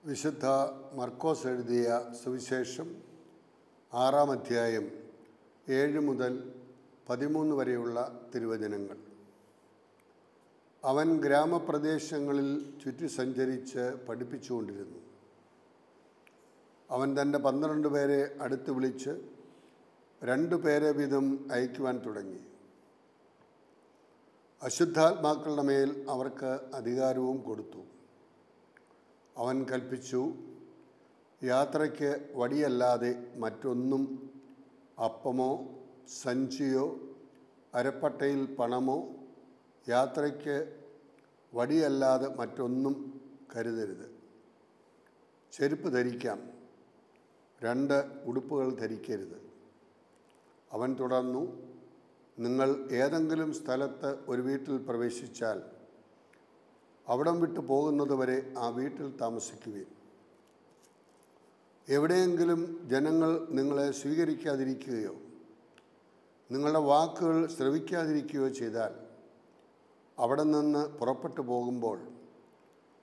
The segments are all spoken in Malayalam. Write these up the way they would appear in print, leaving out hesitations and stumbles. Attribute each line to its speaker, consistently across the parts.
Speaker 1: വിശുദ്ധ മർക്കോസ് എഴുതിയ സുവിശേഷം 6-ാം അധ്യായം 7 മുതൽ 13 വരെയുള്ള തിരുവചനങ്ങൾ. അവൻ ഗ്രാമപ്രദേശങ്ങളിൽ ചുറ്റി സഞ്ചരിച്ച് പഠിപ്പിച്ചുകൊണ്ടിരുന്നു. അവൻ തൻ്റെ 12 പേരെ അടുത്ത് വിളിച്ച് 2 പേരെ വീതം അയക്കുവാൻ തുടങ്ങി. അശുദ്ധാത്മാക്കളുടെ മേൽ അവർക്ക് അധികാരവും കൊടുത്തു. അവൻ കൽപ്പിച്ചു, യാത്രയ്ക്ക് വടിയല്ലാതെ മറ്റൊന്നും, അപ്പമോ സഞ്ചിയോ അരപ്പട്ടയിൽ പണമോ, യാത്രയ്ക്ക് വടിയല്ലാതെ മറ്റൊന്നും കരുതരുത്. ചെരുപ്പ് ധരിക്കാം, 2 ഉടുപ്പുകൾ ധരിക്കരുത്. അവൻ തുടർന്നു, നിങ്ങൾ ഏതെങ്കിലും സ്ഥലത്ത് ഒരു വീട്ടിൽ പ്രവേശിച്ചാൽ അവിടം വിട്ടു പോകുന്നതുവരെ ആ വീട്ടിൽ താമസിക്കുവിൻ. എവിടെയെങ്കിലും ജനങ്ങൾ നിങ്ങളെ സ്വീകരിക്കാതിരിക്കുകയോ നിങ്ങളുടെ വാക്കുകൾ ശ്രവിക്കാതിരിക്കുകയോ ചെയ്താൽ അവിടെ നിന്ന് പുറപ്പെട്ടു പോകുമ്പോൾ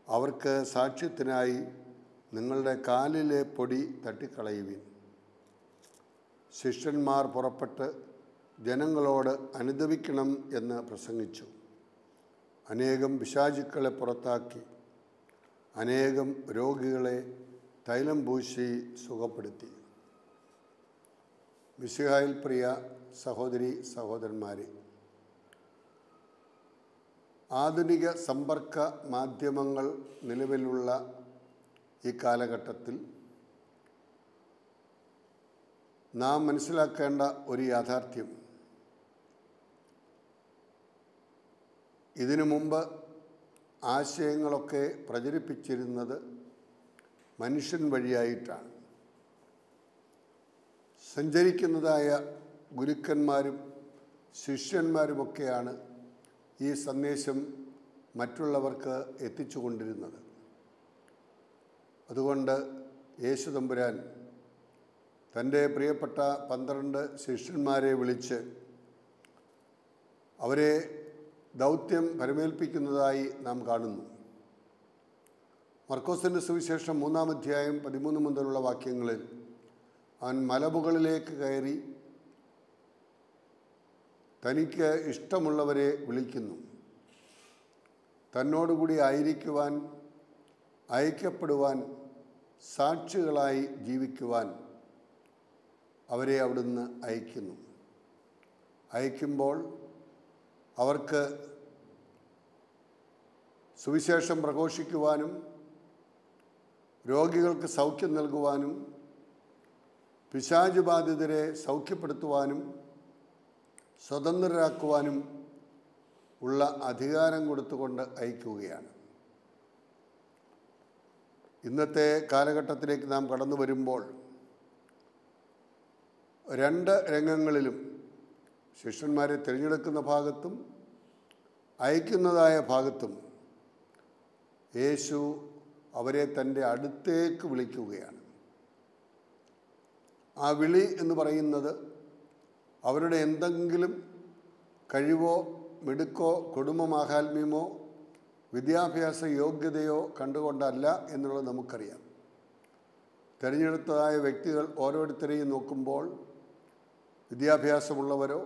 Speaker 1: അവർക്ക് സാക്ഷ്യത്തിനായി നിങ്ങളുടെ കാലിലെ പൊടി തട്ടിക്കളയുവിൻ. ശിഷ്യന്മാർ പുറപ്പെട്ട് ജനങ്ങളോട് അനുദപിക്കണം എന്ന് പ്രസംഗിച്ചു. അനേകം പിശാചുക്കളെ പുറത്താക്കി അനേകം രോഗികളെ തൈലം പൂശി സുഖപ്പെടുത്തി. മിശിഹായിൽ പ്രിയ സഹോദരി സഹോദരന്മാരെ, ആധുനിക സമ്പർക്ക മാധ്യമങ്ങൾ നിലവിലുള്ള ഈ കാലഘട്ടത്തിൽ നാം മനസ്സിലാക്കേണ്ട ഒരു യാഥാർത്ഥ്യം, ഇതിനു മുമ്പ് ആശയങ്ങളൊക്കെ പ്രചരിപ്പിച്ചിരുന്നത് മനുഷ്യൻ വഴിയായിട്ടാണ്. സഞ്ചരിക്കുന്നതായ ഗുരുക്കന്മാരും ശിഷ്യന്മാരുമൊക്കെയാണ് ഈ സന്ദേശം മറ്റുള്ളവർക്ക് എത്തിച്ചു കൊണ്ടിരുന്നത്. അതുകൊണ്ട് യേശു തമ്പുരാൻ തൻ്റെ പ്രിയപ്പെട്ട 12 ശിഷ്യന്മാരെ വിളിച്ച് അവരെ ദൗത്യം പരമേൽപ്പിക്കുന്നതായി നാം കാണുന്നു. മർക്കോസിൻ്റെ സുവിശേഷം 3-ാം അധ്യായം 13 മുതലുള്ള വാക്യങ്ങളിൽ അവൻ മലമുകളിലേക്ക് കയറി തനിക്ക് ഇഷ്ടമുള്ളവരെ വിളിക്കുന്നു. തന്നോടുകൂടി ആയിരിക്കുവാൻ, അയക്കപ്പെടുവാൻ, സാക്ഷികളായി ജീവിക്കുവാൻ അവരെ അവിടുന്ന് അയക്കുന്നു. അയക്കുമ്പോൾ അവർക്ക് സുവിശേഷം പ്രഘോഷിക്കുവാനും രോഗികൾക്ക് സൗഖ്യം നൽകുവാനും പിശാച് ബാധിതരെ സൗഖ്യപ്പെടുത്തുവാനും സ്വതന്ത്രരാക്കുവാനും ഉള്ള അധികാരം കൊടുത്തുകൊണ്ട് അയക്കുകയാണ്. ഇന്നത്തെ കാലഘട്ടത്തിലേക്ക് നാം കടന്നു വരുമ്പോൾ 2 രംഗങ്ങളിലും ശിഷ്യന്മാരെ തിരഞ്ഞെടുക്കുന്ന ഭാഗത്തും അയക്കുന്നതായ ഭാഗത്തും യേശു അവരെ തൻ്റെ അടുത്തേക്ക് വിളിക്കുകയാണ്. ആ വിളി എന്ന് പറയുന്നത് അവരുടെ എന്തെങ്കിലും കഴിവോ മിടുക്കോ കുടുംബമാഹാത്മ്യമോ വിദ്യാഭ്യാസ യോഗ്യതയോ കണ്ടുകൊണ്ടല്ല എന്നുള്ളത് നമുക്കറിയാം. തിരഞ്ഞെടുത്തതായ വ്യക്തികൾ ഓരോരുത്തരെയും നോക്കുമ്പോൾ വിദ്യാഭ്യാസമുള്ളവരോ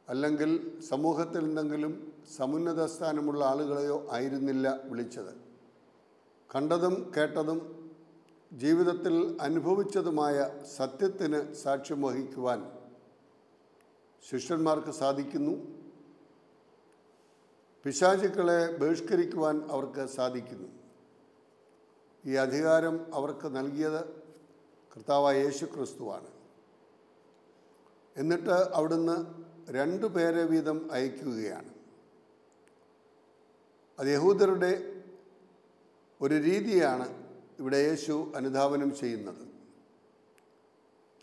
Speaker 1: അല്ലെങ്കിൽ സമൂഹത്തിൽ എന്തെങ്കിലും സമുന്നത സ്ഥാനമുള്ള ആളുകളെയോ ആയിരുന്നില്ല വിളിച്ചത്. കണ്ടതും കേട്ടതും ജീവിതത്തിൽ അനുഭവിച്ചതുമായ സത്യത്തിന് സാക്ഷ്യം വഹിക്കുവാൻ ശിഷ്യന്മാർക്ക് സാധിക്കുന്നു. പിശാചുക്കളെ ബഹിഷ്കരിക്കുവാൻ അവർക്ക് സാധിക്കുന്നു. ഈ അധികാരം അവർക്ക് നൽകിയത് കർത്താവായ യേശു ക്രിസ്തുവാണ്. എന്നിട്ട് അവിടുന്ന് 2 പേരെ വീതം അയക്കുകയാണ്. അത് യഹൂദരുടെ ഒരു രീതിയാണ് ഇവിടെ യേശു അനുധാവനം ചെയ്യുന്നത്.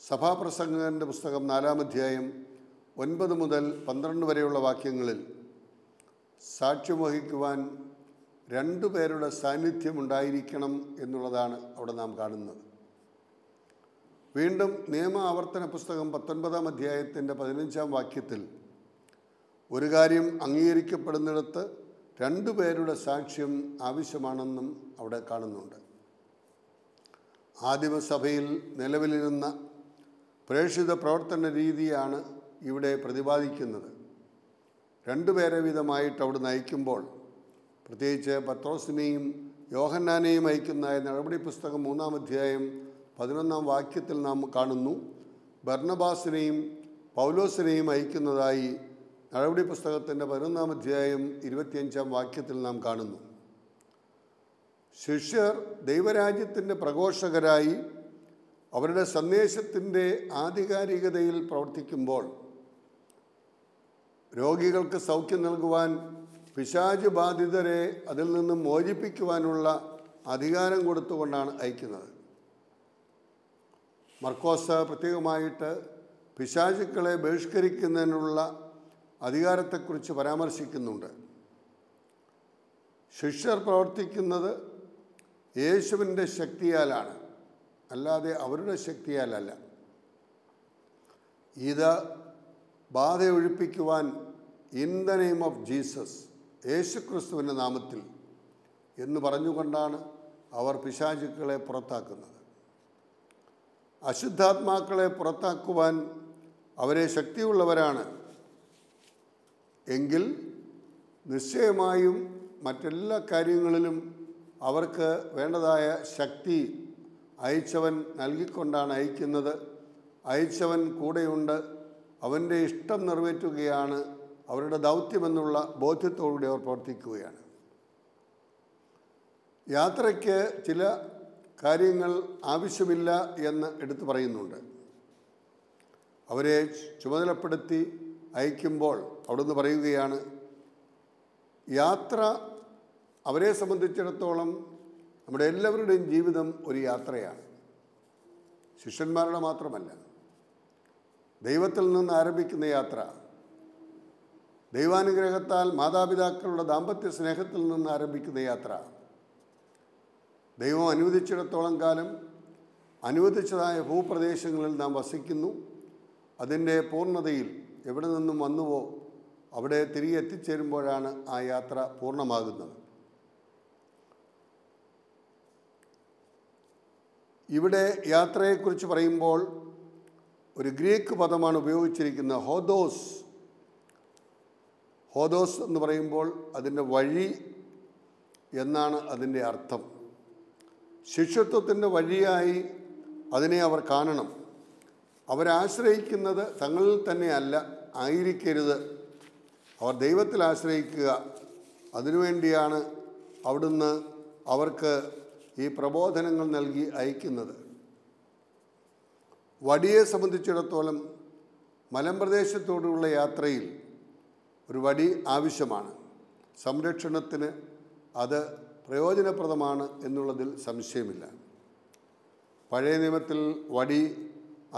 Speaker 1: സഭാപ്രസംഗകൻ്റെ പുസ്തകം 4-ാം അധ്യായം 9 മുതൽ 12 വരെയുള്ള വാക്യങ്ങളിൽ സാക്ഷ്യം വഹിക്കുവാൻ 2 പേരുടെ സാന്നിധ്യം ഉണ്ടായിരിക്കണം എന്നുള്ളതാണ് അവിടെ നാം കാണുന്നത്. വീണ്ടും നിയമ ആവർത്തന പുസ്തകം 19-ാം അധ്യായത്തിൻ്റെ 15-ാം വാക്യത്തിൽ ഒരു കാര്യം അംഗീകരിക്കപ്പെടുന്നിടത്ത് 2 പേരുടെ സാക്ഷ്യം ആവശ്യമാണെന്നും അവിടെ കാണുന്നുണ്ട്. ആദിമസഭയിൽ നിലവിലിരുന്ന പ്രേക്ഷിത പ്രവർത്തന രീതിയാണ് ഇവിടെ പ്രതിപാദിക്കുന്നത്. 2 പേരെ വീതമായിട്ട് അവിടെ നയിക്കുമ്പോൾ, പ്രത്യേകിച്ച് പത്രോസിനെയും യോഹന്നാനെയും അയക്കുന്ന നടപടി പുസ്തകം 3-ാം അധ്യായം 11-ാം വാക്യത്തിൽ നാം കാണുന്നു. ബർന്നബാസിനെയും പൗലോസിനെയും അയക്കുന്നതായി നടപടി പുസ്തകത്തിൻ്റെ 11-ാം അധ്യായം 25-ാം വാക്യത്തിൽ നാം കാണുന്നു. ശിഷ്യർ ദൈവരാജ്യത്തിൻ്റെ പ്രഘോഷകരായി അവരുടെ സന്ദേശത്തിൻ്റെ ആധികാരികതയിൽ പ്രവർത്തിക്കുമ്പോൾ, രോഗികൾക്ക് സൗഖ്യം നൽകുവാൻ, പിശാച് ബാധിതരെ അതിൽ നിന്നും മോചിപ്പിക്കുവാനുള്ള അധികാരം കൊടുത്തുകൊണ്ടാണ് അയക്കുന്നത്. മർക്കോസ് പ്രത്യേകമായിട്ട് പിശാചുക്കളെ ബഹിഷ്കരിക്കുന്നതിനുള്ള അധികാരത്തെക്കുറിച്ച് പരാമർശിക്കുന്നുണ്ട്. ശിഷ്യർ പ്രവർത്തിക്കുന്നത് യേശുവിൻ്റെ ശക്തിയാലാണ്, അല്ലാതെ അവരുടെ ശക്തിയാലല്ല. ഇത് ബാധ ഒഴിപ്പിക്കുവാൻ in the name of Jesus, യേശുക്രിസ്തുവിൻ്റെ നാമത്തിൽ എന്ന് പറഞ്ഞുകൊണ്ടാണ് അവർ പിശാചുക്കളെ പുറത്താക്കുന്നത്. അശുദ്ധാത്മാക്കളെ പുറത്താക്കുവാൻ അവരെ ശക്തിയുള്ളവരാണ് എങ്കിൽ നിശ്ചയമായും മറ്റെല്ലാ കാര്യങ്ങളിലും അവർക്ക് വേണ്ടതായ ശക്തി അയച്ചവൻ നൽകിക്കൊണ്ടാണ് അയക്കുന്നത്. അയച്ചവൻ കൂടെയുണ്ട്, അവൻ്റെ ഇഷ്ടം നിറവേറ്റുകയാണ് അവരുടെ ദൗത്യമെന്നുള്ള ബോധ്യത്തോടുകൂടി അവർ പ്രവർത്തിക്കുകയാണ്. യാത്രയ്ക്ക് ചില കാര്യങ്ങൾ ആവശ്യമില്ല എന്ന് എടുത്തു പറയുന്നുണ്ട്. അവരെ ചുമതലപ്പെടുത്തി അയക്കുമ്പോൾ അവിടുന്ന് പറയുകയാണ്, യാത്ര അവരെ സംബന്ധിച്ചിടത്തോളം നമ്മുടെ എല്ലാവരുടെയും ജീവിതം ഒരു യാത്രയാണ്. ശിഷ്യന്മാരുടെ മാത്രമല്ല, ദൈവത്തിൽ നിന്ന് ആരംഭിക്കുന്ന യാത്ര, ദൈവാനുഗ്രഹത്താൽ മാതാപിതാക്കളുടെ ദാമ്പത്യ സ്നേഹത്തിൽ നിന്ന് ആരംഭിക്കുന്ന യാത്ര, ദൈവം അനുവദിച്ചിടത്തോളം കാലം അനുവദിച്ചതായ ഭൂപ്രദേശങ്ങളിൽ നാം വസിക്കുന്നു. അതിൻ്റെ പൂർണ്ണതയിൽ എവിടെ നിന്നും വന്നുവോ അവിടെ തിരികെ എത്തിച്ചേരുമ്പോഴാണ് ആ യാത്ര പൂർണ്ണമാകുന്നത്. ഇവിടെ യാത്രയെക്കുറിച്ച് പറയുമ്പോൾ ഒരു ഗ്രീക്ക് പദമാണ് ഉപയോഗിച്ചിരിക്കുന്നത്, ഹോദോസ്. ഹോദോസ് എന്ന് പറയുമ്പോൾ അതിൻ്റെ വഴി എന്നാണ് അതിൻ്റെ അർത്ഥം. ശിഷ്യത്വത്തിൻ്റെ വഴിയായി അതിനെ അവർ കാണണം. അവരാശ്രയിക്കുന്നത് തങ്ങളിൽ തന്നെ ആയിരിക്കരുത്, അവർ ദൈവത്തിൽ ആശ്രയിക്കുക. അതിനുവേണ്ടിയാണ് അവിടുന്ന് അവർക്ക് ഈ പ്രബോധനങ്ങൾ നൽകി അയക്കുന്നത്. വടിയെ സംബന്ധിച്ചിടത്തോളം മലമ്പ്രദേശത്തോടുള്ള യാത്രയിൽ ഒരു വടി ആവശ്യമാണ്. സംരക്ഷണത്തിന് അത് പ്രയോജനപ്രദമാണ് എന്നുള്ളതിൽ സംശയമില്ല. പഴയ നിയമത്തിൽ വടി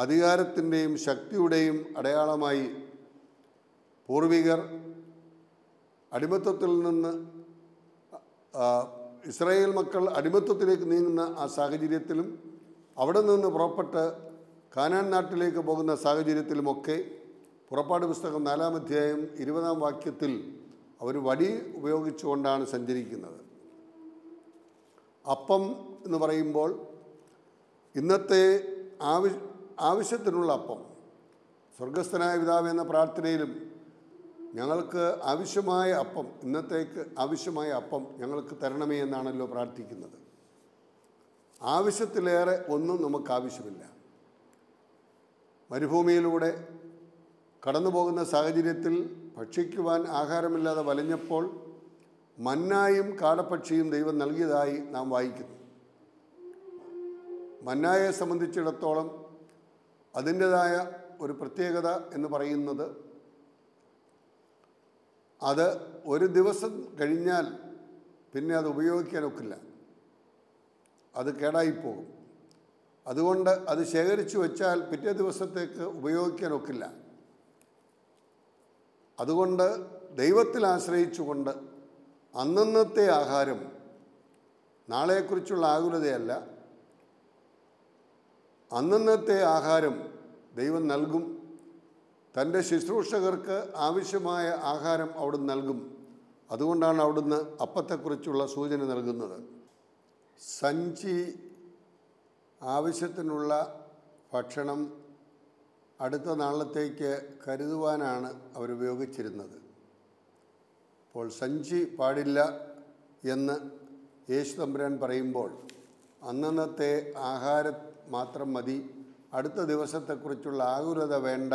Speaker 1: അധികാരത്തിൻ്റെയും ശക്തിയുടെയും അടയാളമായി പൂർവികർ അടിമത്തത്തിൽ നിന്ന് ഇസ്രായേൽ മക്കൾ അടിമത്തത്തിലേക്ക് നീങ്ങുന്ന ആ സാഹചര്യത്തിലും അവിടെ നിന്ന് പുറപ്പെട്ട് കാനാൻ നാട്ടിലേക്ക് പോകുന്ന സാഹചര്യത്തിലുമൊക്കെ പുറപ്പാട് പുസ്തകം 4-ാം അധ്യായം 20-ാം വാക്യത്തിൽ അവർ വടി ഉപയോഗിച്ചുകൊണ്ടാണ് സഞ്ചരിക്കുന്നത്. അപ്പം എന്ന് പറയുമ്പോൾ ഇന്നത്തെ ആവശ്യത്തിനുള്ള അപ്പം, സ്വർഗസ്ഥനായ പിതാവേ എന്ന പ്രാർത്ഥനയിലും ഞങ്ങൾക്ക് ആവശ്യമായ അപ്പം, ഇന്നത്തേക്ക് ആവശ്യമായ അപ്പം ഞങ്ങൾക്ക് തരണമേ എന്നാണല്ലോ പ്രാർത്ഥിക്കുന്നത്. ആവശ്യത്തിലേറെ ഒന്നും നമുക്ക് ആവശ്യമില്ല. മരുഭൂമിയിലൂടെ കടന്നു പോകുന്ന സാഹചര്യത്തിൽ ഭക്ഷിക്കുവാൻ ആഹാരമില്ലാതെ വലഞ്ഞപ്പോൾ മന്നായും കാടപ്പക്ഷിയും ദൈവം നൽകിയതായി നാം വായിക്കുന്നു. മന്നായെ സംബന്ധിച്ചിടത്തോളം അതിൻ്റെതായ ഒരു പ്രത്യേകത എന്ന് പറയുന്നത്, അത് ഒരു ദിവസം കഴിഞ്ഞാൽ പിന്നെ അത് ഉപയോഗിക്കാനൊക്കില്ല, അത് കേടായിപ്പോകും. അതുകൊണ്ട് അത് ശേഖരിച്ചു വച്ചാൽ പിറ്റേ ദിവസത്തേക്ക് ഉപയോഗിക്കാനൊക്കില്ല. അതുകൊണ്ട് ദൈവത്തിൽ ആശ്രയിച്ചുകൊണ്ട് അന്നന്നത്തെ ആഹാരം, നാളെക്കുറിച്ചുള്ള ആകുലതയല്ല, അന്നന്നത്തെ ആഹാരം ദൈവം നൽകും. തൻ്റെ ശുശ്രൂഷകർക്ക് ആവശ്യമായ ആഹാരം അവിടുന്ന് നൽകും. അതുകൊണ്ടാണ് അവിടുന്ന് അപ്പത്തെക്കുറിച്ചുള്ള സൂചന നൽകുന്നത്. സഞ്ചി ആവശ്യത്തിനുള്ള ഭക്ഷണം അടുത്ത നാളത്തേക്ക് കരുതുവാനാണ് അവരുപയോഗിച്ചിരുന്നത്. അപ്പോൾ സഞ്ചി പാടില്ല എന്ന് യേശു തമ്പുരാൻ പറയുമ്പോൾ അന്നന്നത്തെ ആഹാരം മാത്രം മതി, അടുത്ത ദിവസത്തെക്കുറിച്ചുള്ള ആകുലത വേണ്ട,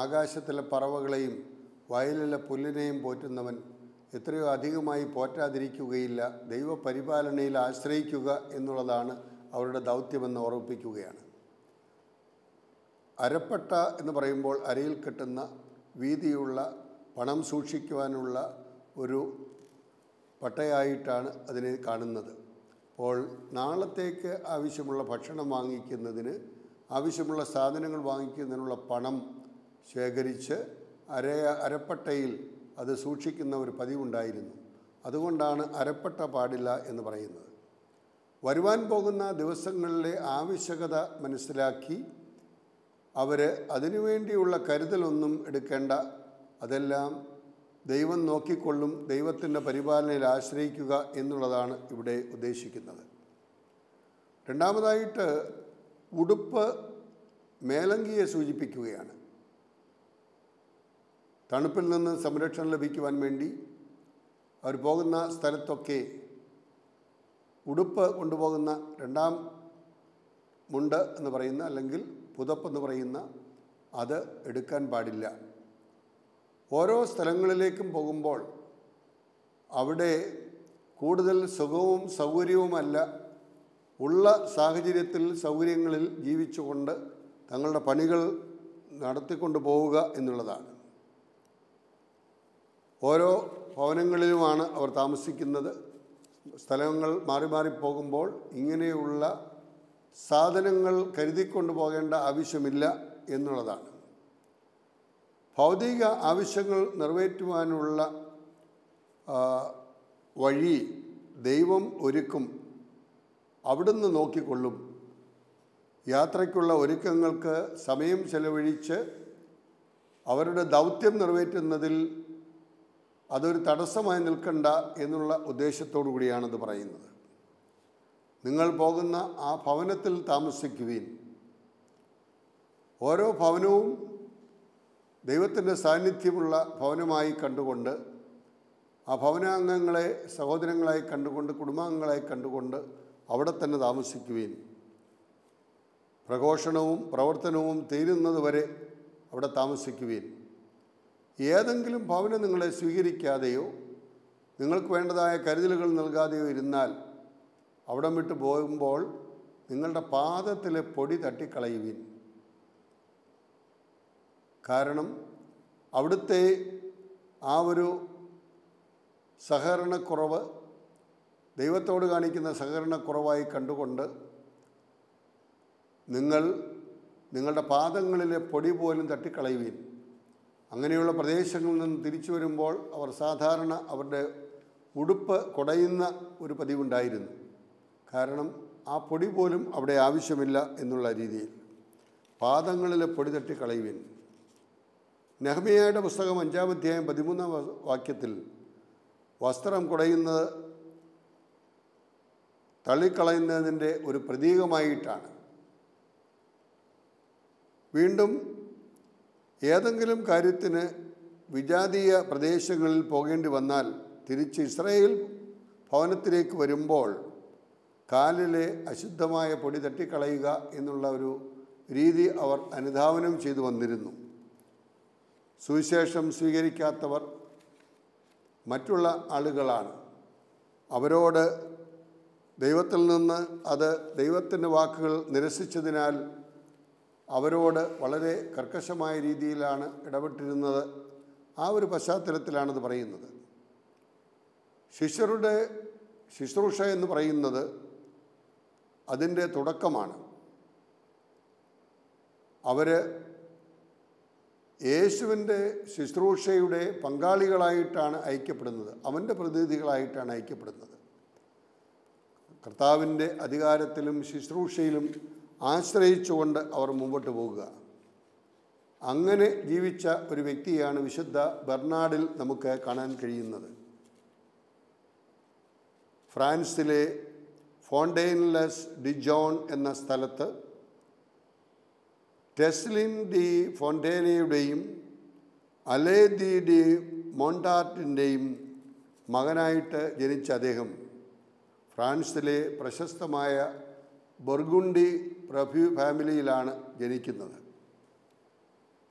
Speaker 1: ആകാശത്തിലെ പറവകളെയും വയലിലെ പുല്ലിനെയും പോറ്റുന്നവൻ എത്രയോ അധികമായി പോറ്റാതിരിക്കുകയില്ല, ദൈവപരിപാലനയിൽ ആശ്രയിക്കുക എന്നുള്ളതാണ് അവരുടെ ദൗത്യമെന്ന് ഓർമ്മിപ്പിക്കുകയാണ്. അരപ്പട്ട എന്ന് പറയുമ്പോൾ അരയിൽ കെട്ടുന്ന വീതിയുള്ള പണം സൂക്ഷിക്കുവാനുള്ള ഒരു പട്ടയായിട്ടാണ് അതിനെ കാണുന്നത്. അപ്പോൾ നാളത്തേക്ക് ആവശ്യമുള്ള ഭക്ഷണം വാങ്ങിക്കുന്നതിന്, ആവശ്യമുള്ള സാധനങ്ങൾ വാങ്ങിക്കുന്നതിനുള്ള പണം ശേഖരിച്ച് അരപ്പട്ടയിൽ അത് സൂക്ഷിക്കുന്ന ഒരു പതിവുണ്ടായിരുന്നു. അതുകൊണ്ടാണ് അരപ്പട്ട പാടില്ല എന്ന് പറയുന്നത്. വരുവാൻ പോകുന്ന ദിവസങ്ങളിലെ ആവശ്യകത മനസ്സിലാക്കി അവർ അതിനുവേണ്ടിയുള്ള കരുതലൊന്നും എടുക്കേണ്ട, അതെല്ലാം ദൈവം നോക്കിക്കൊള്ളും, ദൈവത്തിൻ്റെ പരിപാലനയിൽ ആശ്രയിക്കുക എന്നുള്ളതാണ് ഇവിടെ ഉദ്ദേശിക്കുന്നത്. രണ്ടാമതായിട്ട് ഉടുപ്പ് മേലങ്കിയെ സൂചിപ്പിക്കുകയാണ്. തണുപ്പിൽ നിന്ന് സംരക്ഷണം ലഭിക്കുവാൻ വേണ്ടി അവർ പോകുന്ന സ്ഥലത്തൊക്കെ ഉടുപ്പ് കൊണ്ടുപോകുന്ന, രണ്ടാം മുണ്ട് എന്ന് പറയുന്ന അല്ലെങ്കിൽ പുതപ്പെന്ന് പറയുന്ന അത് എടുക്കാൻ പാടില്ല. ഓരോ സ്ഥലങ്ങളിലേക്കും പോകുമ്പോൾ അവിടെ കൂടുതൽ സുഖവും സൗകര്യവുമല്ല, ഉള്ള സാഹചര്യത്തിൽ സൗകര്യങ്ങളിൽ ജീവിച്ചുകൊണ്ട് തങ്ങളുടെ പണികൾ നടത്തിക്കൊണ്ട് പോവുക എന്നുള്ളതാണ്. ഓരോ ഭവനങ്ങളിലുമാണ് അവർ താമസിക്കുന്നത്. സ്ഥലങ്ങൾ മാറി മാറി പോകുമ്പോൾ ഇങ്ങനെയുള്ള സാധനങ്ങൾ കരുതിക്കൊണ്ട് പോകേണ്ട ആവശ്യമില്ല എന്നുള്ളതാണ്. ഭൗതിക ആവശ്യങ്ങൾ നിറവേറ്റുവാനുള്ള വഴി ദൈവം ഒരുക്കും, അവിടുന്ന് നോക്കിക്കൊള്ളും. യാത്രയ്ക്കുള്ള ഒരുക്കങ്ങൾക്ക് സമയം ചെലവഴിച്ച് അവരുടെ ദൗത്യം നിറവേറ്റുന്നതിൽ അതൊരു തടസ്സമായി നിൽക്കണ്ട എന്നുള്ള ഉദ്ദേശത്തോടു കൂടിയാണത് പറയുന്നത്. നിങ്ങൾ പോകുന്ന ആ ഭവനത്തിൽ താമസിക്കുവിൻ. ഓരോ ഭവനവും ദൈവത്തിൻ്റെ സാന്നിധ്യമുള്ള ഭവനമായി കണ്ടുകൊണ്ട്, ആ ഭവനാംഗങ്ങളെ സഹോദരങ്ങളായി കണ്ടുകൊണ്ട്, കുടുംബാംഗങ്ങളായി കണ്ടുകൊണ്ട് അവിടെ തന്നെ താമസിക്കുവിൻ. പ്രഘോഷണവും പ്രവർത്തനവും തീരുന്നത് വരെ അവിടെ താമസിക്കുവിൻ. ഏതെങ്കിലും ഭവനം നിങ്ങളെ സ്വീകരിക്കാതെയോ നിങ്ങൾക്ക് വേണ്ടതായ കരുതലുകൾ നൽകാതെയോ ഇരുന്നാൽ അവിടം വിട്ട് പോകുമ്പോൾ നിങ്ങളുടെ പാദത്തിലെ പൊടി തട്ടിക്കളയുവിൻ. കാരണം അവിടുത്തെ ആ ഒരു സഹകരണക്കുറവ് ദൈവത്തോട് കാണിക്കുന്ന സഹകരണക്കുറവായി കണ്ടുകൊണ്ട് നിങ്ങളുടെ പാദങ്ങളിലെ പൊടി പോലും തട്ടിക്കളയുവിൻ. അങ്ങനെയുള്ള പ്രദേശങ്ങളിൽ നിന്ന് തിരിച്ചു വരുമ്പോൾ അവർ സാധാരണ അവരുടെ ഉടുപ്പ് കുടയുന്ന ഒരു പതിവുണ്ടായിരുന്നു. കാരണം ആ പൊടി പോലും അവിടെ ആവശ്യമില്ല എന്നുള്ള രീതിയിൽ പാദങ്ങളിലെ പൊടി തട്ടിക്കളയുവിൻ. നെഹമ്യായുടെ പുസ്തകം 5-ാം അധ്യായം 13-ാം വാക്യത്തിൽ വസ്ത്രം കുടയുന്നത് തള്ളിക്കളയുന്നതിൻ്റെ ഒരു പ്രതീകമായിട്ടാണ്. വീണ്ടും ഏതെങ്കിലും കാര്യത്തിന് വിജാതീയ പ്രദേശങ്ങളിൽ പോകേണ്ടി വന്നാൽ തിരിച്ച് ഇസ്രായേൽ ഭവനത്തിലേക്ക് വരുമ്പോൾ കാലിലെ അശുദ്ധമായ പൊടി തട്ടിക്കളയുക എന്നുള്ള ഒരു രീതി അവർ അനുധാവനം ചെയ്തു വന്നിരുന്നു. സുവിശേഷം സ്വീകരിക്കാത്തവർ മറ്റുള്ള ആളുകളാണ്. അവരോട് ദൈവത്തിൽ നിന്ന് ദൈവത്തിൻ്റെ വാക്കുകൾ നിരസിച്ചതിനാൽ അവരോട് വളരെ കർക്കശമായ രീതിയിലാണ് ഇടപെട്ടിരുന്നത്. ആ ഒരു പശ്ചാത്തലത്തിലാണിത് പറയുന്നത്. ശിഷ്യരുടെ ശുശ്രൂഷ എന്ന് പറയുന്നത് അതിൻ്റെ തുടക്കമാണ്. അവർ യേശുവിൻ്റെ ശുശ്രൂഷയുടെ പങ്കാളികളായിട്ടാണ് ഐക്യപ്പെടുന്നത്, അവൻ്റെ പ്രതിനിധികളായിട്ടാണ് ഐക്യപ്പെടുന്നത്. കർത്താവിൻ്റെ അധികാരത്തിലും ശുശ്രൂഷയിലും ആശ്രയിച്ചുകൊണ്ട് അവർ മുമ്പോട്ട് പോകുക. അങ്ങനെ ജീവിച്ച ഒരു വ്യക്തിയാണ് വിശുദ്ധ ബെർണാഡിൽ നമുക്ക് കാണാൻ കഴിയുന്നത്. ഫ്രാൻസിലെ ഫോണ്ടെയിൻലെസ് ഡിജോൺ എന്ന സ്ഥലത്ത് ടെസ്ലിൻ ഡി ഫോണ്ടെയിനയുടെയും അലേ ഡി മോണ്ടാർട്ടിൻ്റെയും മകനായിട്ട് ജനിച്ച അദ്ദേഹം ഫ്രാൻസിലെ പ്രശസ്തമായ ബർഗുണ്ടി പ്രഭ്യു ഫാമിലിയിലാണ് ജനിക്കുന്നത്.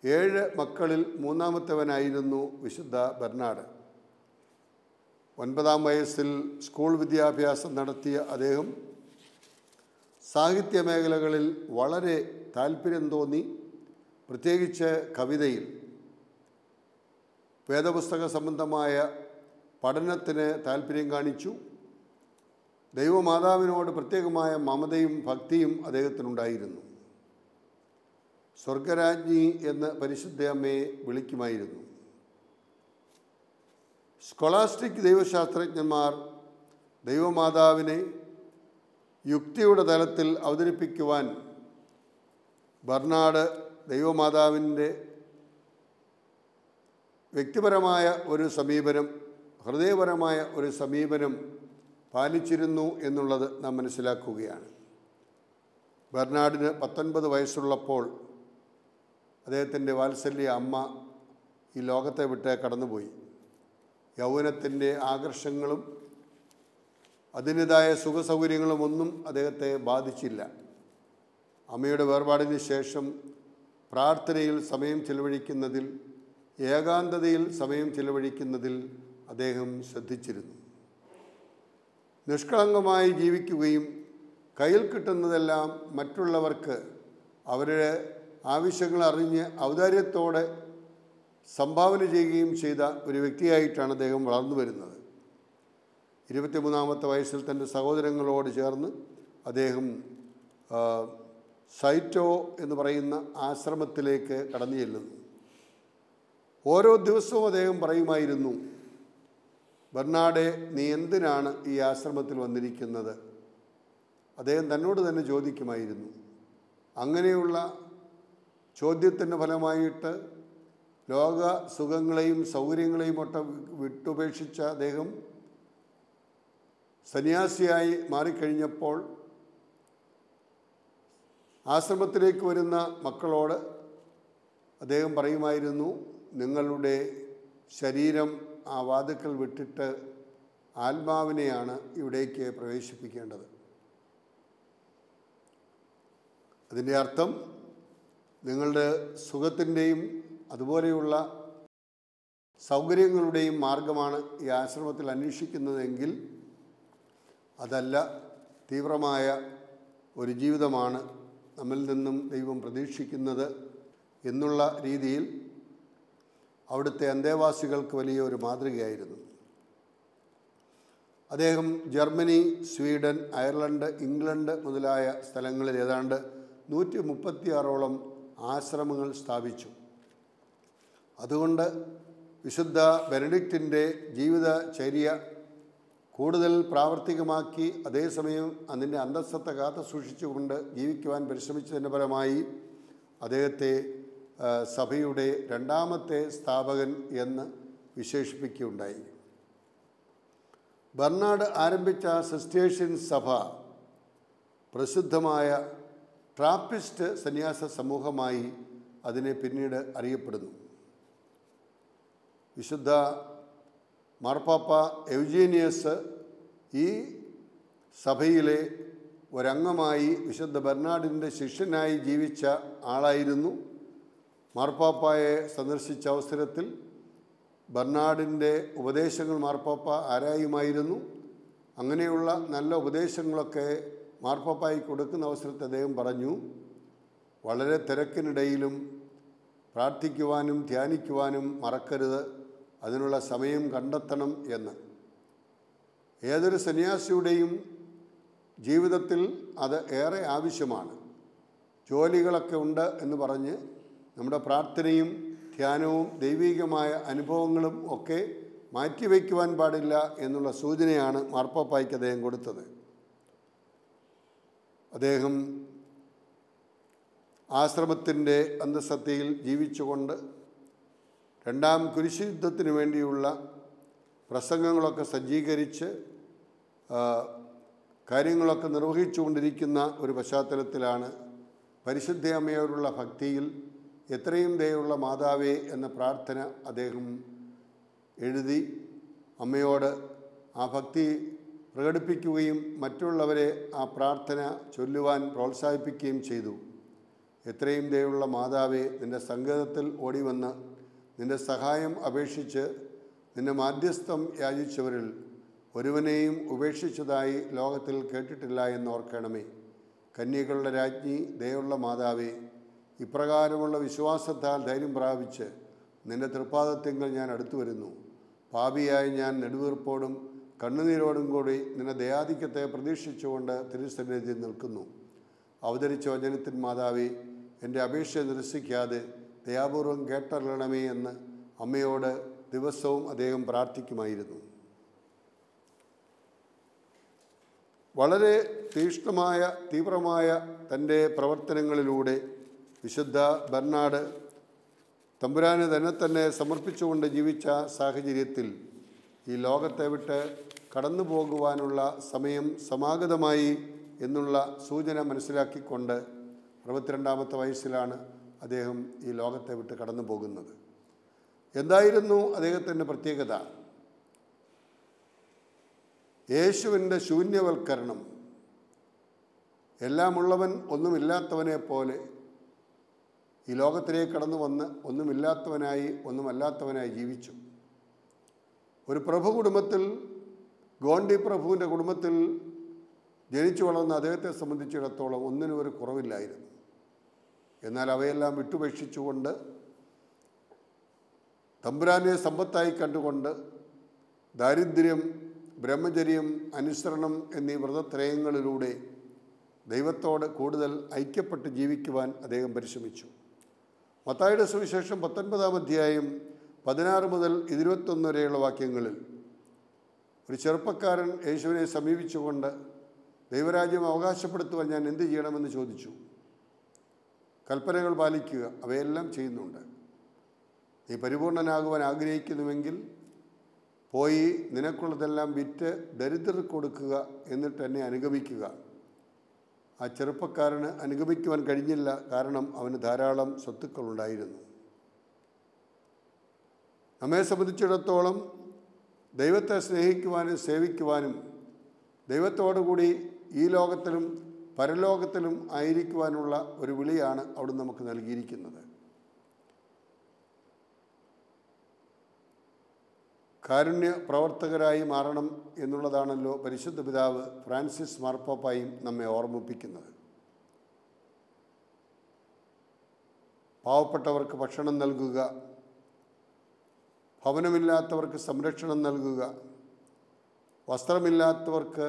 Speaker 1: 7 മക്കളിൽ മൂന്നാമത്തവനായിരുന്നു വിശുദ്ധ ബെർണാഡ്. 9-ാം വയസ്സിൽ സ്കൂൾ വിദ്യാഭ്യാസം നടത്തിയ അദ്ദേഹം സാഹിത്യ മേഖലകളിൽ വളരെ താല്പര്യം തോന്നി. പ്രത്യേകിച്ച് കവിതയിൽ. വേദപുസ്തക സംബന്ധമായ പഠനത്തിന് താല്പര്യം കാണിച്ചു. ദൈവമാതാവിനോട് പ്രത്യേകമായ മമതയും ഭക്തിയും അദ്ദേഹത്തിനുണ്ടായിരുന്നു. സ്വർഗരാജ്ഞി എന്ന് പരിശുദ്ധ അമ്മയെ വിളിക്കുമായിരുന്നു. സ്കോളാസ്റ്റിക് ദൈവശാസ്ത്രജ്ഞന്മാർ ദൈവമാതാവിനെ യുക്തിയുടെ തലത്തിൽ അവതരിപ്പിക്കുവാൻ ബെർണാഡ് ദൈവമാതാവിൻ്റെ വ്യക്തിപരമായ ഒരു സമീപനം, ഹൃദയപരമായ ഒരു സമീപനം പാലിച്ചിരുന്നു എന്നുള്ളത് നാം മനസ്സിലാക്കുകയാണ്. ബെർണാഡിന് 19 വയസ്സുള്ളപ്പോൾ അദ്ദേഹത്തിൻ്റെ വാത്സല്യ അമ്മ ഈ ലോകത്തെ വിട്ട് കടന്നുപോയി. യൗവനത്തിൻ്റെ ആകർഷങ്ങളും അതിൻ്റെതായ സുഖസൗകര്യങ്ങളുമൊന്നും അദ്ദേഹത്തെ ബാധിച്ചില്ല. അമ്മയുടെ വേർപാടിന് ശേഷം പ്രാർത്ഥനയിൽ സമയം ചിലവഴിക്കുന്നതിൽ, ഏകാന്തതയിൽ സമയം ചിലവഴിക്കുന്നതിൽ അദ്ദേഹം ശ്രദ്ധിച്ചിരുന്നു. നിഷ്കളങ്കമായി ജീവിക്കുകയും കയ്യിൽ കിട്ടുന്നതെല്ലാം മറ്റുള്ളവർക്ക് അവരുടെ ആവശ്യങ്ങൾ അറിഞ്ഞ് ഔദാര്യത്തോടെ സംഭാവന ചെയ്യുകയും ചെയ്ത ഒരു വ്യക്തിയായിട്ടാണ് അദ്ദേഹം വളർന്നു വരുന്നത്. 23-ാമത്തെ വയസ്സിൽ തൻ്റെ സഹോദരങ്ങളോട് ചേർന്ന് അദ്ദേഹം സൈറ്റോ എന്ന് പറയുന്ന ആശ്രമത്തിലേക്ക് കടന്നു ചെല്ലുന്നു. ഓരോ ദിവസവും അദ്ദേഹം പറയുമായിരുന്നു, ബെർണാഡെ, നീ എന്തിനാണ് ഈ ആശ്രമത്തിൽ വന്നിരിക്കുന്നത്? അദ്ദേഹം തന്നോട് തന്നെ ചോദിക്കുമായിരുന്നു. അങ്ങനെയുള്ള ചോദ്യത്തിൻ്റെ ഫലമായിട്ട് ലോക സുഖങ്ങളെയും സൗകര്യങ്ങളെയും ഒട്ട വിട്ടുപേക്ഷിച്ച അദ്ദേഹം സന്യാസിയായി മാറിക്കഴിഞ്ഞപ്പോൾ ആശ്രമത്തിലേക്ക് വരുന്ന മക്കളോട് അദ്ദേഹം പറയുമായിരുന്നു, നിങ്ങളുടെ ശരീരം ആ വാതിക്കൽ വിട്ടിട്ട് ആത്മാവിനെയാണ് ഇവിടേക്ക് പ്രവേശിപ്പിക്കേണ്ടത്. അതിൻ്റെ അർത്ഥം നിങ്ങളുടെ സുഖത്തിൻ്റെയും അതുപോലെയുള്ള സൗകര്യങ്ങളുടെയും മാർഗമാണ് ഈ ആശ്രമത്തിൽ അന്വേഷിക്കുന്നതെങ്കിൽ അതല്ല, തീവ്രമായ ഒരു ജീവിതമാണ് നമ്മിൽ നിന്നും ദൈവം പ്രതീക്ഷിക്കുന്നത് എന്നുള്ള രീതിയിൽ അവിടുത്തെ അന്തേവാസികൾക്ക് വലിയ ഒരു മാതൃകയായിരുന്നു. അദ്ദേഹം ജർമ്മനി, സ്വീഡൻ, അയർലൻഡ്, ഇംഗ്ലണ്ട് മുതലായ സ്ഥലങ്ങളിൽ ഏതാണ്ട് 136ഓളം ആശ്രമങ്ങൾ സ്ഥാപിച്ചു. അതുകൊണ്ട് വിശുദ്ധ ബെനഡിക്റ്റിൻ്റെ ജീവിതചര്യ കൂടുതൽ പ്രാവർത്തികമാക്കി അതേസമയം അതിൻ്റെ അന്തസ്സത്ത കാത്തു സൂക്ഷിച്ചുകൊണ്ട് ജീവിക്കുവാൻ പരിശ്രമിച്ചതിൻ്റെ ഫലമായി അദ്ദേഹത്തെ സഭയുടെ 2ാമത്തെ സ്ഥാപകൻ എന്ന് വിശേഷിപ്പിക്കുകയുണ്ടായി. ബെർണാഡ് ആരംഭിച്ച സിസ്റ്റേഷ്യൻ സഭ പ്രസിദ്ധമായ ട്രാപ്പിസ്റ്റ് സന്യാസ സമൂഹമായി അതിനെ പിന്നീട് അറിയപ്പെടുന്നു. വിശുദ്ധ മാർപ്പാപ്പ എവ്ജീനിയസ് ഈ സഭയിലെ ഒരംഗമായി വിശുദ്ധ ബെർണാഡിൻ്റെ ശിഷ്യനായി ജീവിച്ച ആളായിരുന്നു. മാർപ്പാപ്പയെ സന്ദർശിച്ച അവസരത്തിൽ ബെർണാഡിൻ്റെ ഉപദേശങ്ങൾ മാർപ്പാപ്പ ആരായുമായിരുന്നു. അങ്ങനെയുള്ള നല്ല ഉപദേശങ്ങളൊക്കെ മാർപ്പാപ്പായി കൊടുക്കുന്ന അവസരത്തിൽ അദ്ദേഹം പറഞ്ഞു, വളരെ തിരക്കിനിടയിലും പ്രാർത്ഥിക്കുവാനും ധ്യാനിക്കുവാനും മറക്കരുത്, അതിനുള്ള സമയം കണ്ടെത്തണം എന്ന്. ഏതൊരു സന്യാസിയുടെയും ജീവിതത്തിൽ അത് ഏറെ ആവശ്യമാണ്. ജോലികളൊക്കെ ഉണ്ട് എന്ന് പറഞ്ഞ് നമ്മുടെ പ്രാർത്ഥനയും ധ്യാനവും ദൈവികമായ അനുഭവങ്ങളും ഒക്കെ മാറ്റിവെക്കുവാൻ പാടില്ല എന്നുള്ള സൂചനയാണ് മാർപ്പാപ്പായ്ക്ക് അദ്ദേഹം കൊടുത്തത്. അദ്ദേഹം ആശ്രമത്തിൻ്റെ അന്തഃസത്തയിൽ ജീവിച്ചുകൊണ്ട് രണ്ടാം കുരിശുയുദ്ധത്തിന് വേണ്ടിയുള്ള പ്രസംഗങ്ങളൊക്കെ സജ്ജീകരിച്ച് കാര്യങ്ങളൊക്കെ നിർവഹിച്ചുകൊണ്ടിരിക്കുന്ന ഒരു പശ്ചാത്തലത്തിലാണ് പരിശുദ്ധ അമ്മയോടുള്ള ഭക്തിയിൽ എത്രയും ദയുള്ള മാതാവേ എന്ന പ്രാർത്ഥന അദ്ദേഹം എഴുതി അമ്മയോട് ആ ഭക്തി പ്രകടിപ്പിക്കുകയും മറ്റുള്ളവരെ ആ പ്രാർത്ഥന ചൊല്ലുവാൻ പ്രോത്സാഹിപ്പിക്കുകയും ചെയ്തു. എത്രയും ദയുള്ള മാതാവേ, നിൻ്റെ സങ്കേതത്തിൽ ഓടിവന്ന് നിൻ്റെ സഹായം അപേക്ഷിച്ച് നിൻ്റെ മാധ്യസ്ഥം യാചിച്ചവരിൽ ഒരുവനെയും ഉപേക്ഷിച്ചതായി ലോകത്തിൽ കേട്ടിട്ടില്ല എന്നോർക്കണമേ. കന്യകളുടെ രാജ്ഞി ദയുള്ള മാതാവേ, ഇപ്രകാരമുള്ള വിശ്വാസത്താൽ ധൈര്യം പ്രാപിച്ച് നിൻ്റെ തൃപ്പാദത്തിങ്കൽ ഞാൻ അടുത്തു വരുന്നു. പാപിയായി ഞാൻ നെടുവീർപ്പോടും കണ്ണുനീരോടും കൂടി നിന്റെ ദയാധിക്യത്തെ പ്രതീക്ഷിച്ചുകൊണ്ട് തിരുസന്നിധിയിൽ നിൽക്കുന്നു. അവതരിച്ച വചനത്തിൻ മാതാവേ, എൻ്റെ അപേക്ഷ നിരസിക്കാതെ ദയാപൂർവം കേട്ടറിയണമേ എന്ന് അമ്മയോട് ദിവസവും അദ്ദേഹം പ്രാർത്ഥിക്കുമായിരുന്നു. വളരെ തീവ്രമായ തൻ്റെ പ്രവർത്തനങ്ങളിലൂടെ വിശുദ്ധ ബെർണാഡ് തമ്പുരാന് തന്നെ സമർപ്പിച്ചുകൊണ്ട് ജീവിച്ച സാഹചര്യത്തിൽ ഈ ലോകത്തെ വിട്ട് കടന്നു പോകുവാനുള്ള സമയം സമാഗതമായി എന്നുള്ള സൂചന മനസ്സിലാക്കിക്കൊണ്ട് 62-ാമത്തെ വയസ്സിലാണ് അദ്ദേഹം ഈ ലോകത്തെ വിട്ട് കടന്നു പോകുന്നത്. എന്തായിരുന്നു അദ്ദേഹത്തിൻ്റെ പ്രത്യേകത? യേശുവിൻ്റെ ശൂന്യവൽക്കരണം. എല്ലാമുള്ളവൻ ഒന്നുമില്ലാത്തവനെ പോലെ ഈ ലോകത്തിലേക്ക് കടന്നു വന്ന് ഒന്നുമല്ലാത്തവനായി ജീവിച്ചു. ഒരു പ്രഭു കുടുംബത്തിൽ, ഗോണ്ടി പ്രഭുവിൻ്റെ കുടുംബത്തിൽ ജനിച്ചു വളർന്ന അദ്ദേഹത്തെ സംബന്ധിച്ചിടത്തോളം ഒന്നിനും ഒരു കുറവില്ലായിരുന്നു. എന്നാൽ അവയെല്ലാം വിട്ടുപേക്ഷിച്ചുകൊണ്ട് തമ്പുരാനെ സമ്പത്തായി കണ്ടുകൊണ്ട് ദാരിദ്ര്യം, ബ്രഹ്മചര്യം, അനുസരണം എന്നീ വ്രതത്രയങ്ങളിലൂടെ ദൈവത്തോട് കൂടുതൽ ഐക്യപ്പെട്ട് ജീവിക്കുവാൻ അദ്ദേഹം പരിശ്രമിച്ചു. മത്തായിയുടെ സുവിശേഷം 19-ാം അധ്യായം 16 മുതൽ 21 വരെയുള്ള വാക്യങ്ങളിൽ ഒരു ചെറുപ്പക്കാരൻ യേശുവിനെ സമീപിച്ചുകൊണ്ട് ദൈവരാജ്യം അവകാശപ്പെടുത്തുവാൻ ഞാൻ എന്ത് ചെയ്യണമെന്ന് ചോദിച്ചു. കൽപ്പനകൾ പാലിക്കുക, അവയെല്ലാം ചെയ്യുന്നുണ്ട്. നീ പരിപൂർണനാകുവാൻ ആഗ്രഹിക്കുന്നുവെങ്കിൽ പോയി നിനക്കുള്ളതെല്ലാം വിറ്റ് ദരിദ്രർക്ക് കൊടുക്കുക, എന്നിട്ട് എന്നെ അനുഗമിക്കുക. ആ ചെറുപ്പക്കാരന് അനുഗമിക്കുവാൻ കഴിഞ്ഞില്ല. കാരണം അവന് ധാരാളം സ്വത്തുക്കളുണ്ടായിരുന്നു. നമ്മെ സംബന്ധിച്ചിടത്തോളം ദൈവത്തെ സ്നേഹിക്കുവാനും സേവിക്കുവാനും ദൈവത്തോടുകൂടി ഈ ലോകത്തിലും പരലോകത്തിലും ആയിരിക്കുവാനുള്ള ഒരു വിളിയാണ് അവിടുന്ന് നമുക്ക് നൽകിയിരിക്കുന്നത്. കാരുണ്യ പ്രവർത്തകരായി മാറണം എന്നുള്ളതാണല്ലോ പരിശുദ്ധ പിതാവ് ഫ്രാൻസിസ് മാർപ്പാപ്പായും നമ്മെ ഓർമ്മിപ്പിക്കുന്നത്. പാവപ്പെട്ടവർക്ക് ഭക്ഷണം നൽകുക, ഭവനമില്ലാത്തവർക്ക് സംരക്ഷണം നൽകുക, വസ്ത്രമില്ലാത്തവർക്ക്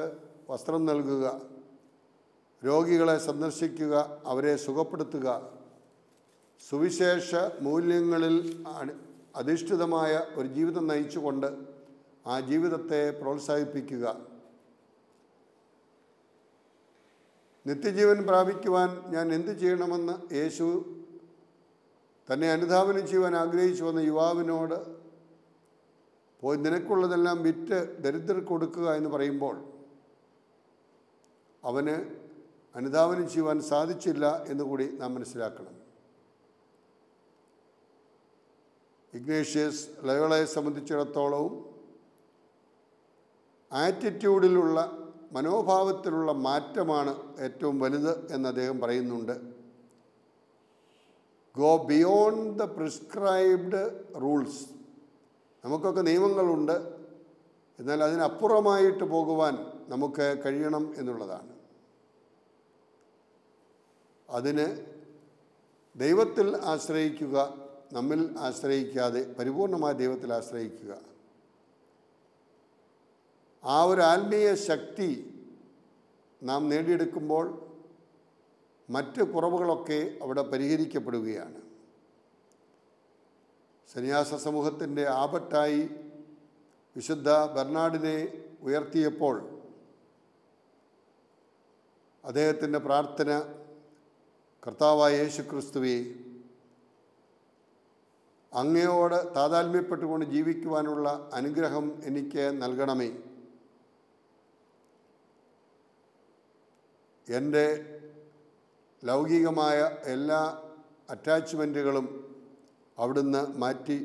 Speaker 1: വസ്ത്രം നൽകുക, രോഗികളെ സന്ദർശിക്കുക, അവരെ സുഖപ്പെടുത്തുക, സുവിശേഷ മൂല്യങ്ങളിൽ അധിഷ്ഠിതമായ ഒരു ജീവിതം നയിച്ചുകൊണ്ട് ആ ജീവിതത്തെ പ്രോത്സാഹിപ്പിക്കുക. നിത്യജീവൻ പ്രാപിക്കുവാൻ ഞാൻ എന്ത് ചെയ്യണമെന്ന് യേശു തന്നെ അനുധാവനം ചെയ്യുവാൻ ആഗ്രഹിച്ചു വന്ന യുവാവിനോട് പോയി നിനക്കുള്ളതെല്ലാം വിറ്റ് ദരിദ്രർക്ക് കൊടുക്കുക എന്ന് പറയുമ്പോൾ അവന് അനുധാവനം ചെയ്യുവാൻ സാധിച്ചില്ല എന്നുകൂടി നാം മനസ്സിലാക്കണം. ഇഗ്നേഷ്യസ് ലയോളയെ സംബന്ധിച്ചിടത്തോളവും ആറ്റിറ്റ്യൂഡിലുള്ള, മനോഭാവത്തിലുള്ള മാറ്റമാണ് ഏറ്റവും വലുത് എന്ന് അദ്ദേഹം പറയുന്നുണ്ട്. Go beyond the prescribed rules. നമുക്കൊക്കെ നിയമങ്ങളുണ്ട്, എന്നാൽ അതിനപ്പുറമായിട്ട് പോകുവാൻ നമുക്ക് കഴിയണം എന്നുള്ളതാണ്. അതിന് ദൈവത്തിൽ ആശ്രയിക്കുക, നമ്മിൽ ആശ്രയിക്കാതെ പരിപൂർണമായ ദൈവത്തിൽ ആശ്രയിക്കുക. ആ ഒരു ആത്മീയ ശക്തി നാം നേടിയെടുക്കുമ്പോൾ മറ്റ് കുറവുകളൊക്കെ അവിടെ പരിഹരിക്കപ്പെടുകയാണ്. സന്യാസ സമൂഹത്തിൻ്റെ ആപത്തായി വിശുദ്ധ ബെർണാഡിനെ ഉയർത്തിയപ്പോൾ അദ്ദേഹത്തിൻ്റെ പ്രാർത്ഥന, കർത്താവായ യേശുക്രിസ്തുവേ, അങ്ങയോട് താതാത്മ്യപ്പെട്ടുകൊണ്ട് ജീവിക്കുവാനുള്ള അനുഗ്രഹം എനിക്ക് നൽകണമേ. എൻ്റെ ലൗകികമായ എല്ലാ അറ്റാച്ച്മെൻറ്റുകളും അവിടുന്ന് മാറ്റി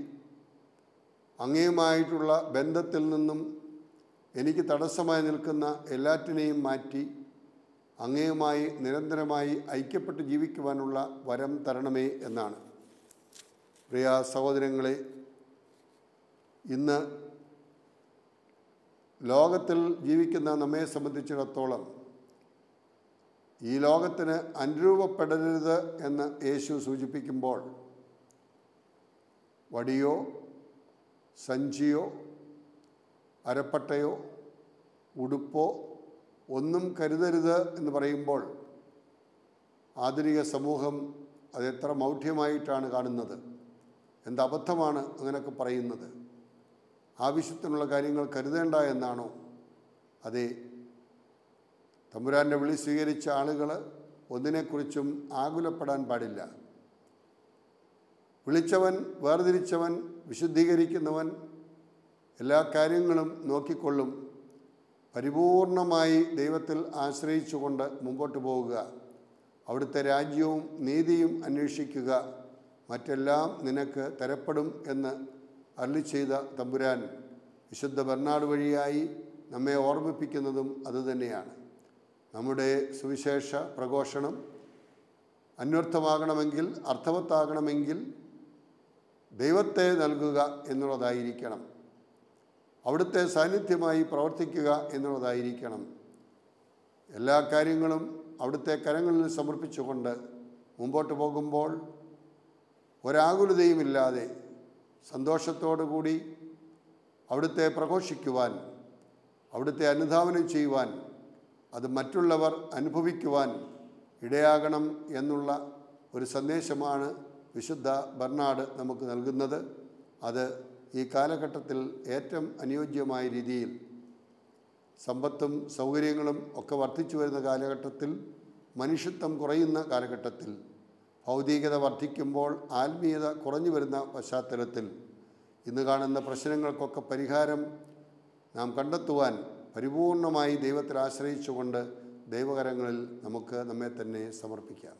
Speaker 1: അങ്ങയുമായിട്ടുള്ള ബന്ധത്തിൽ നിന്നും എനിക്ക് തടസ്സമായി നിൽക്കുന്ന എല്ലാറ്റിനെയും മാറ്റി അങ്ങയുമായി നിരന്തരമായി ഐക്യപ്പെട്ട് ജീവിക്കുവാനുള്ള വരം തരണമേ എന്നാണ്. പ്രിയ സഹോദരങ്ങളെ, ഇന്ന് ലോകത്തിൽ ജീവിക്കുന്ന നമ്മെ സംബന്ധിച്ചിടത്തോളം ഈ ലോകത്തിന് അനുരൂപപ്പെടരുത് എന്ന് യേശു സൂചിപ്പിക്കുമ്പോൾ വടിയോ സഞ്ചിയോ അരപ്പട്ടയോ ഉടുപ്പോ ഒന്നും കരുതരുത് എന്ന് പറയുമ്പോൾ ആധുനിക സമൂഹം അതെത്ര മൗഢ്യമായിട്ടാണ് കാണുന്നത്. എന്തബദ്ധമാണ് അങ്ങനെയൊക്കെ പറയുന്നത്. ആവശ്യത്തിനുള്ള കാര്യങ്ങൾ കരുതേണ്ട എന്നാണോ? അതെ, തമ്പുരാൻ്റെ വിളി സ്വീകരിച്ച ആളുകൾ ഒന്നിനെക്കുറിച്ചും ആകുലപ്പെടാൻ പാടില്ല. വിളിച്ചവൻ, വേർതിരിച്ചവൻ, വിശുദ്ധീകരിക്കുന്നവൻ എല്ലാ കാര്യങ്ങളും നോക്കിക്കൊള്ളും. പരിപൂർണമായി ദൈവത്തിൽ ആശ്രയിച്ചുകൊണ്ട് മുമ്പോട്ട് പോവുക. അവിടുത്തെ രാജ്യവും നീതിയും അന്വേഷിക്കുക. മറ്റെല്ലാം നിനക്ക് തരപ്പെടും എന്ന് അരുളിച്ചെയ്ത തമ്പുരാൻ വിശുദ്ധ ബെർണാഡ് വഴിയായി നമ്മെ ഓർമ്മിപ്പിക്കുന്നതും അതുതന്നെയാണ്. നമ്മുടെ സുവിശേഷ പ്രഘോഷണം അന്വർത്ഥമാകണമെങ്കിൽ, അർത്ഥവത്താകണമെങ്കിൽ ദൈവത്തെ നൽകുക എന്നുള്ളതായിരിക്കണം. അവിടുത്തെ സാന്നിധ്യമായി പ്രവർത്തിക്കുക എന്നുള്ളതായിരിക്കണം. എല്ലാ കാര്യങ്ങളും അവിടുത്തെ കരങ്ങളിൽ സമർപ്പിച്ചുകൊണ്ട് മുമ്പോട്ട് പോകുമ്പോൾ ഒരാകുലതയുമില്ലാതെ സന്തോഷത്തോടു കൂടി അവിടുത്തെ പ്രഘോഷിക്കുവാൻ, അവിടുത്തെ അനുധാവനം ചെയ്യുവാൻ, അത് മറ്റുള്ളവർ അനുഭവിക്കുവാൻ ഇടയാകണം എന്നുള്ള ഒരു സന്ദേശമാണ് വിശുദ്ധ ബെർണാഡ് നമുക്ക് നൽകുന്നത്. അത് ഈ കാലഘട്ടത്തിൽ ഏറ്റവും അനുയോജ്യമായ രീതിയിൽ സമ്പത്തും സൗകര്യങ്ങളും ഒക്കെ വർദ്ധിച്ചു വരുന്ന കാലഘട്ടത്തിൽ, മനുഷ്യത്വം കുറയുന്ന കാലഘട്ടത്തിൽ, ഭൗതികത വർദ്ധിക്കുമ്പോൾ ആത്മീയത കുറഞ്ഞു വരുന്ന പശ്ചാത്തലത്തിൽ ഇന്ന് കാണുന്ന പ്രശ്നങ്ങൾക്കൊക്കെ പരിഹാരം നാം കണ്ടെത്തുവാൻ പരിപൂർണമായി ദൈവത്തിൽ ആശ്രയിച്ചുകൊണ്ട് ദൈവകരങ്ങളിൽ നമുക്ക് നമ്മെ തന്നെ സമർപ്പിക്കാം.